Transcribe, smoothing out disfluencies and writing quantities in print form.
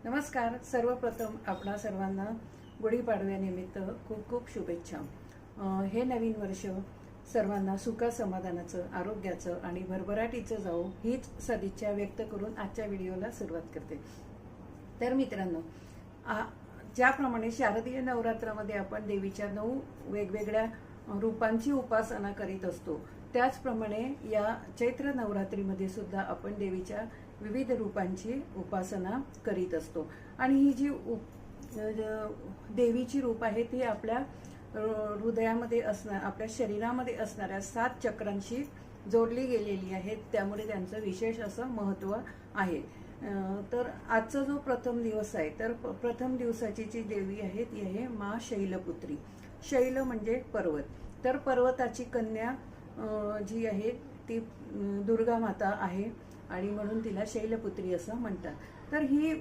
नमस्कार. सर्वप्रथम आपणा सर्वांना गुढीपाडव्यानिमित्त खूप खूप शुभेच्छा. हे नवीन वर्ष सर्वांना सुख समाधानाचं, आरोग्याचं आणि भरभराटीचं जावो हीच सदिच्छा व्यक्त करून आजच्या व्हिडिओला सुरुवात करते. तर मित्रांनो, ज्याप्रमाणे शारदीय नवरात्रामध्ये आपण देवीच्या 9 वेगवेगळ्या रूपांची उपासना करीत असतो, त्याचप्रमाणे या चैत्र नवरात्रीमध्ये सुद्धा आपण देवीच्या विविध रूपांची उपासना करीत असतो. आणि ही जी देवीची रूप आहे ती आपल्या हृदयामध्ये आपल्या शरीरामध्ये असणाऱ्या 7 चक्रांशी जोडली गेलेली आहेत. त्यामुळे त्यांचं विशेष असं महत्त्व आहे. तर आजचा जो प्रथम दिवस आहे, तर प्रथम दिवसाची जी देवी आहे ती आहे मा शैलपुत्री. शैल म्हणजे पर्वत. तर पर्वताची कन्या जी आहे ती दुर्गा माता आहे आणि म्हणून तिला शैलपुत्री असं म्हणतात. तर ही